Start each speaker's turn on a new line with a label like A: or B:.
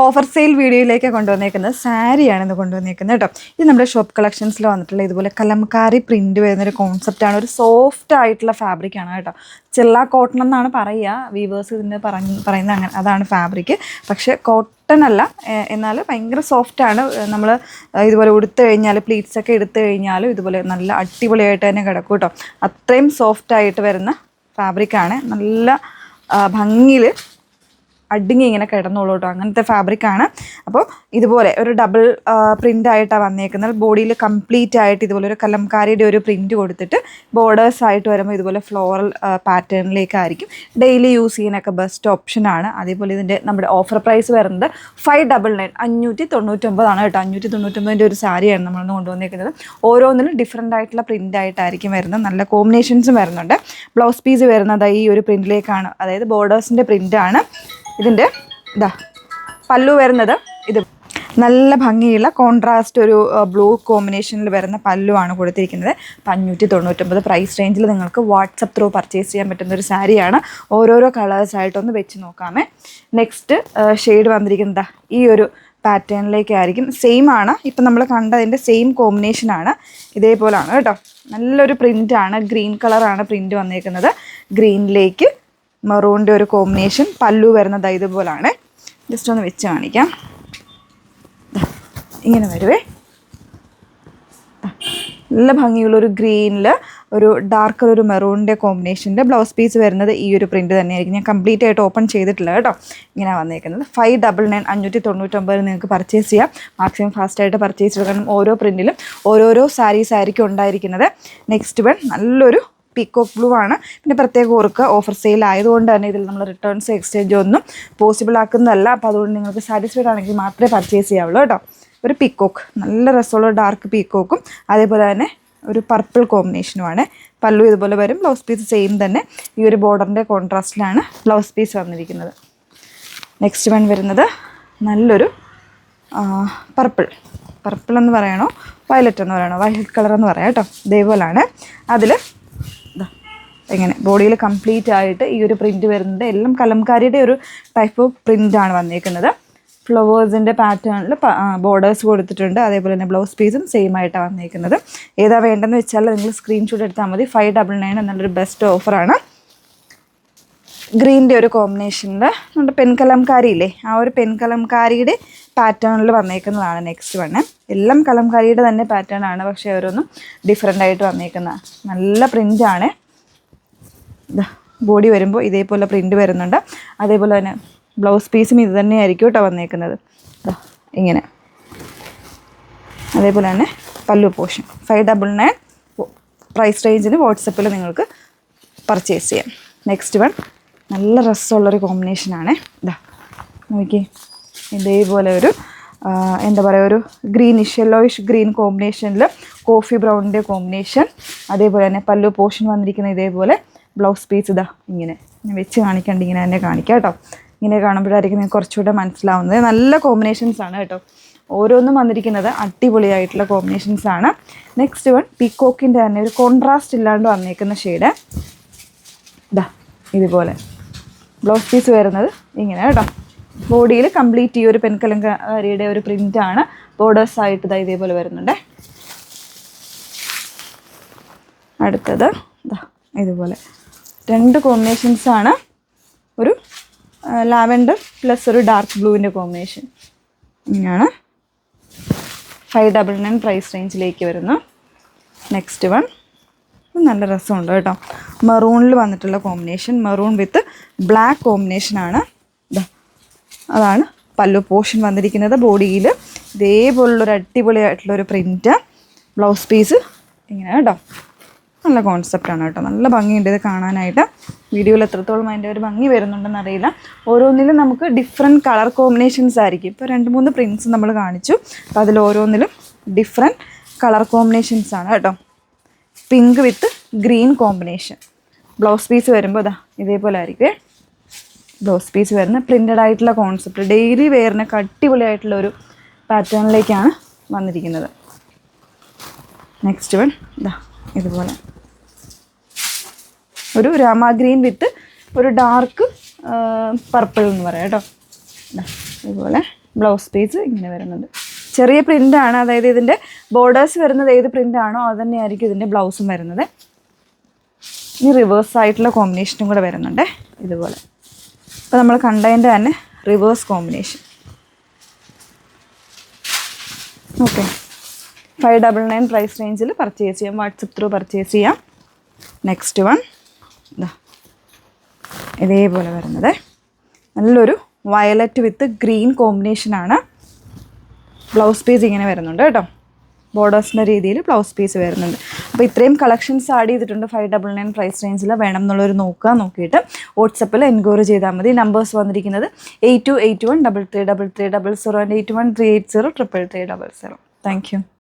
A: Offer sale വീഡിയോയിലേക്ക് കൊണ്ടുവന്നേക്കുന്നത് സാരിയാണെന്ന് കൊണ്ടുവന്നേക്കുന്നത് കേട്ടോ. ഇത് നമ്മുടെ ഷോപ്പ് കളക്ഷൻസിൽ വന്നിട്ടുള്ള ഇതുപോലെ കലംകാരി പ്രിന്റ് വരുന്നൊരു കോൺസെപ്റ്റാണ്. ഒരു സോഫ്റ്റ് ആയിട്ടുള്ള ഫാബ്രിക്കാണ് കേട്ടോ. ചെല്ല കോട്ടൺ എന്നാണ് പറയുക, വീവേഴ്സ് ഇതിന് പറയുന്നത് അങ്ങനെ, അതാണ് ഫാബ്രിക്. പക്ഷേ കോട്ടൺ അല്ല, എന്നാൽ ഭയങ്കര സോഫ്റ്റാണ്. നമ്മൾ ഇതുപോലെ ഉടുത്തു കഴിഞ്ഞാൽ, പ്ലീറ്റ്സൊക്കെ എടുത്തു കഴിഞ്ഞാലും ഇതുപോലെ നല്ല അടിപൊളിയായിട്ട് തന്നെ കിടക്കും കേട്ടോ. അത്രയും സോഫ്റ്റായിട്ട് വരുന്ന ഫാബ്രിക്കാണ്. നല്ല ഭംഗിയിൽ അടിങ്ങി ഇങ്ങനെ കിടന്നോളൂ കേട്ടോ. അങ്ങനത്തെ ഫാബ്രിക്കാണ്. അപ്പോൾ ഇതുപോലെ ഒരു ഡബിൾ പ്രിൻ്റ് ആയിട്ടാണ് വന്നേക്കുന്നത്. ബോഡിയിൽ കംപ്ലീറ്റ് ആയിട്ട് ഇതുപോലെ ഒരു കലംകാരിയുടെ ഒരു പ്രിൻറ്റ് കൊടുത്തിട്ട് ബോർഡേഴ്സ് ആയിട്ട് വരുമ്പോൾ ഇതുപോലെ ഫ്ലോറൽ പാറ്റേണിലേക്കായിരിക്കും. ഡെയിലി യൂസ് ചെയ്യാനൊക്കെ ബെസ്റ്റ് ഓപ്ഷനാണ്. അതേപോലെ ഇതിൻ്റെ നമ്മുടെ ഓഫർ പ്രൈസ് വരുന്നത് 599 599 കേട്ടോ. 599 ഒരു സാരിയാണ് നമ്മളൊന്ന് കൊണ്ടുവന്നേക്കുന്നത്. ഓരോന്നിലും ഡിഫറെൻ്റ് ആയിട്ടുള്ള പ്രിൻ്റ് ആയിട്ടായിരിക്കും വരുന്നത്. നല്ല കോമ്പിനേഷൻസും വരുന്നുണ്ട്. ബ്ലൗസ് പീസ് വരുന്നത് ഈ ഒരു പ്രിൻറ്റിലേക്കാണ്, അതായത് ബോർഡേഴ്സിൻ്റെ പ്രിൻ്റാണ്. ഇതിൻ്റെ പല്ലു വരുന്നത് ഇത് നല്ല ഭംഗിയുള്ള കോൺട്രാസ്റ്റ് ഒരു ബ്ലൂ കോമ്പിനേഷനിൽ വരുന്ന പല്ലുവാണ് കൊടുത്തിരിക്കുന്നത്. 599 പ്രൈസ് റേഞ്ചിൽ നിങ്ങൾക്ക് വാട്സപ്പ് ത്രൂ പർച്ചേസ് ചെയ്യാൻ പറ്റുന്ന ഒരു സാരിയാണ്. ഓരോരോ കളേഴ്സായിട്ടൊന്ന് വെച്ച് നോക്കാമേ. നെക്സ്റ്റ് ഷെയ്ഡ് വന്നിരിക്കുന്നത് ഈ ഒരു പാറ്റേണിലേക്കായിരിക്കും. സെയിം ആണ്, ഇപ്പം നമ്മൾ കണ്ടതിൻ്റെ സെയിം കോമ്പിനേഷനാണ്. ഇതേപോലാണ് കേട്ടോ. നല്ലൊരു പ്രിൻ്റാണ്. ഗ്രീൻ കളറാണ് പ്രിൻ്റ് വന്നേക്കുന്നത്. ഗ്രീനിലേക്ക് മെറൂണിൻ്റെ ഒരു കോമ്പിനേഷൻ. പല്ലു വരുന്നത് ഇതുപോലാണ്. ജസ്റ്റ് ഒന്ന് വെച്ച് കാണിക്കാം. ഇങ്ങനെ വരുവേ. നല്ല ഭംഗിയുള്ളൊരു ഗ്രീനിൽ ഒരു ഡാർക്ക് ഒരു മെറൂണിൻ്റെ കോമ്പിനേഷൻ്റെ ബ്ലൗസ് പീസ് വരുന്നത് ഈ ഒരു പ്രിൻറ്റ് തന്നെയായിരിക്കും. ഞാൻ കംപ്ലീറ്റ് ആയിട്ട് ഓപ്പൺ ചെയ്തിട്ടില്ല കേട്ടോ. ഇങ്ങനെ വന്നേക്കുന്നത് 599 599 നിങ്ങൾക്ക് പർച്ചേസ് ചെയ്യാം. മാക്സിമം ഫാസ്റ്റായിട്ട് പർച്ചേസ് ചെയ്യുക, കാരണം ഓരോ പ്രിൻറ്റിലും ഓരോരോ സാരീസ് ആയിരിക്കും ഉണ്ടായിരിക്കുന്നത്. നെക്സ്റ്റ് വൺ നല്ലൊരു പീക്കോക്ക് ബ്ലൂ ആണ്. പിന്നെ പ്രത്യേകം ഓർക്ക് ഓഫർ സെയിൽ ആയതുകൊണ്ട് തന്നെ ഇതിൽ നമ്മൾ റിട്ടേൺസ് എക്സ്ചേഞ്ച് ഒന്നും പോസിബിൾ ആക്കുന്നതല്ല. അപ്പോൾ അതുകൊണ്ട് നിങ്ങൾക്ക് സാറ്റിസ്ഫൈഡ് ആണെങ്കിൽ മാത്രമേ പർച്ചേസ് ചെയ്യാവുള്ളൂ കേട്ടോ. ഒരു പീക്കോക്ക്, നല്ല രസമുള്ള ഡാർക്ക് പീക്കോക്കും അതേപോലെ തന്നെ ഒരു പർപ്പിൾ കോമ്പിനേഷനുമാണ്. പല്ലു ഇതുപോലെ വരും. ബ്ലൗസ് പീസ് സെയിം തന്നെ ഈ ഒരു ബോർഡറിൻ്റെ കോൺട്രാസ്റ്റിലാണ് ബ്ലൗസ് പീസ് വന്നിരിക്കുന്നത്. നെക്സ്റ്റ് വൺ വരുന്നത് നല്ലൊരു പർപ്പിൾ എന്ന് പറയണോ വയലറ്റ് എന്ന് പറയണോ, വയലറ്റ് കളർ എന്ന് പറയാം കേട്ടോ. ഇതേപോലാണ്. അതിൽ ഇങ്ങനെ ബോഡിയിൽ കംപ്ലീറ്റ് ആയിട്ട് ഈ ഒരു പ്രിൻറ്റ് വരുന്നത്. എല്ലാം കലംകാരിയുടെ ഒരു ടൈപ്പ് ഓഫ് പ്രിൻ്റാണ് വന്നിരിക്കുന്നത്. ഫ്ലവേഴ്സിൻ്റെ പാറ്റേണിൽ ബോർഡേഴ്സ് കൊടുത്തിട്ടുണ്ട്. അതേപോലെ തന്നെ ബ്ലൗസ് പീസും സെയിം ആയിട്ടാണ് വന്നിരിക്കുന്നത്. ഏതാ വേണ്ടതെന്ന് വെച്ചാൽ നിങ്ങൾ സ്ക്രീൻഷോട്ട് എടുത്താൽ മതി. 599 എന്നുള്ളൊരു ബെസ്റ്റ് ഓഫറാണ്. ഗ്രീനിൻ്റെ ഒരു കോമ്പിനേഷനിൽ നമ്മുടെ പെൻകലംകാരി ഇല്ലേ, ആ ഒരു പെൻകലംകാരിയുടെ പാറ്റേണിൽ വന്നേക്കുന്നതാണ് നെക്സ്റ്റ് വണ്ണ്. എല്ലാം കലംകാരിയുടെ തന്നെ പാറ്റേൺ ആണ്, പക്ഷേ ഓരോന്നും ഡിഫറെൻ്റ് ആയിട്ട് വന്നേക്കുന്ന നല്ല പ്രിൻ്റാണ്. ബോഡി വരുമ്പോൾ ഇതേപോലെ പ്രിൻ്റ് വരുന്നുണ്ട്. അതേപോലെ തന്നെ ബ്ലൗസ് പീസും ഇത് തന്നെയായിരിക്കും കേട്ടോ വന്നേക്കുന്നത്. ഇങ്ങനെ അതേപോലെ തന്നെ പല്ലു പോർഷൻ 599 പ്രൈസ് റേഞ്ചിന് വാട്സപ്പിൽ നിങ്ങൾക്ക് പർച്ചേസ് ചെയ്യാം. നെക്സ്റ്റ് വൺ നല്ല രസമുള്ളൊരു കോമ്പിനേഷനാണ്. നോക്കി, ഇതേപോലെ ഒരു എന്താ പറയുക, ഒരു ഗ്രീനിഷ് യെല്ലോയിഷ് ഗ്രീൻ കോമ്പിനേഷനിൽ കോഫി ബ്രൗണിൻ്റെ കോമ്പിനേഷൻ. അതേപോലെ തന്നെ പല്ലു പോർഷൻ വന്നിരിക്കുന്ന ഇതേപോലെ ബ്ലൗസ് പീസ് ഇങ്ങനെ ഞാൻ വെച്ച് കാണിക്കാണ്ട് ഇങ്ങനെ തന്നെ കാണിക്കാം കേട്ടോ. ഇങ്ങനെ കാണുമ്പോഴായിരിക്കും നിങ്ങൾക്ക് കുറച്ചുകൂടെ മനസ്സിലാവുന്നത്. നല്ല കോമ്പിനേഷൻസാണ് കേട്ടോ. ഓരോന്നും വന്നിരിക്കുന്നത് അടിപൊളിയായിട്ടുള്ള കോമ്പിനേഷൻസാണ്. നെക്സ്റ്റ് വൺ പീക്കോക്കിൻ്റെ തന്നെ ഒരു കോൺട്രാസ്റ്റ് ഇല്ലാണ്ട് വന്നേക്കുന്ന ഷെയ്ഡ്. ഇതുപോലെ ബ്ലൗസ് പീസ് വരുന്നത് ഇങ്ങനെ കേട്ടോ. ബോഡിയിൽ കംപ്ലീറ്റ് ഈ ഒരു പെൻകലംകാരിയുടെ ഒരു പ്രിൻ്റാണ്. ബോർഡേഴ്സ് ആയിട്ട് ഇതേപോലെ വരുന്നുണ്ട്. അടുത്തത് ഇതുപോലെ രണ്ട് കോമ്പിനേഷൻസാണ്. ഒരു ലാവൻഡർ പ്ലസ് ഒരു ഡാർക്ക് ബ്ലൂവിൻ്റെ കോമ്പിനേഷൻ. ഇങ്ങനെയാണ് 599 പ്രൈസ് റേഞ്ചിലേക്ക് വരുന്നു. നെക്സ്റ്റ് വൺ നല്ല രസമുണ്ട് കേട്ടോ. മെറൂണിൽ വന്നിട്ടുള്ള കോമ്പിനേഷൻ, മെറൂൺ വിത്ത് ബ്ലാക്ക് കോമ്പിനേഷനാണ്. അതാണ് പല്ലു പോർഷൻ വന്നിരിക്കുന്നത്. ബോഡിയിൽ ഇതേപോലുള്ളൊരു അടിപൊളിയായിട്ടുള്ളൊരു പ്രിൻറ്റ്. ബ്ലൗസ് പീസ് ഇങ്ങനെ കേട്ടോ. നല്ല കോൺസെപ്റ്റാണ് കേട്ടോ. നല്ല ഭംഗിയുണ്ട് ഇത് കാണാനായിട്ട്. വീഡിയോയിൽ എത്രത്തോളം അതിൻ്റെ ഒരു ഭംഗി വരുന്നുണ്ടെന്ന് അറിയില്ല. ഓരോന്നിലും നമുക്ക് ഡിഫറെൻറ്റ് കളർ കോമ്പിനേഷൻസ് ആയിരിക്കും. ഇപ്പോൾ 2-3 പ്രിൻറ്റ്സ് നമ്മൾ കാണിച്ചു. അപ്പോൾ അതിൽ ഓരോന്നിലും ഡിഫറെൻറ്റ് കളർ കോമ്പിനേഷൻസാണ് കേട്ടോ. Pink with green combination. Blouse piece വരുമ്പോൾ ഇതേപോലെ ആയിരിക്കും ബ്ലൗസ് പീസ് വരുന്ന പ്രിൻ്റഡ് ആയിട്ടുള്ള കോൺസെപ്റ്റ്. ഡെയിലി വെയറിനൊക്കെ അടിപൊളിയായിട്ടുള്ള ഒരു പാറ്റേണിലേക്കാണ് വന്നിരിക്കുന്നത്. നെക്സ്റ്റ് വൺ ഇതുപോലെ ഒരു രാമ ഗ്രീൻ വിത്ത് ഒരു ഡാർക്ക് പർപ്പിൾ എന്ന് പറയാം കേട്ടോ. ഇതുപോലെ ബ്ലൗസ് പീസ് ഇങ്ങനെ വരുന്നുണ്ട്. ചെറിയ പ്രിൻ്റാണ്, അതായത് ഇതിൻ്റെ ബോർഡേഴ്സ് വരുന്നത് ഏത് പ്രിൻ്റാണോ അത് തന്നെയായിരിക്കും ഇതിൻ്റെ ബ്ലൗസും വരുന്നത്. ഇനി റിവേഴ്സ് ആയിട്ടുള്ള കോമ്പിനേഷനും കൂടെ വരുന്നുണ്ട് ഇതുപോലെ. അപ്പോൾ നമ്മൾ കണ്ടതിൻ്റെ തന്നെ റിവേഴ്സ് കോമ്പിനേഷൻ. ഓക്കെ, 599 പ്രൈസ് റേഞ്ചിൽ പർച്ചേസ് ചെയ്യാം, വാട്സപ്പ് ത്രൂ പർച്ചേസ് ചെയ്യാം. നെക്സ്റ്റ് വൺ ഇതാ ഇതേപോലെ വരുന്നത് നല്ലൊരു വയലറ്റ് വിത്ത് ഗ്രീൻ കോമ്പിനേഷനാണ്. ബ്ലൗസ് പീസ് ഇങ്ങനെ വരുന്നുണ്ട് കേട്ടോ, ബോർഡേഴ്സിൻ്റെ രീതിയിൽ ബ്ലൗസ് പീസ് വരുന്നുണ്ട്. അപ്പോൾ ഇത്രയും കളക്ഷൻസ് ആഡ് ചെയ്തിട്ടുണ്ട് 599 പ്രൈസ് റേഞ്ചിൽ. വേണം എന്നുള്ളൊരു നോക്കിയിട്ട് വാട്സപ്പിൽ എൻക്വയറി ചെയ്താൽ മതി. നമ്പേഴ്സ് വന്നിരിക്കുന്നത് 8281 333300 and 813803803300. Thank you.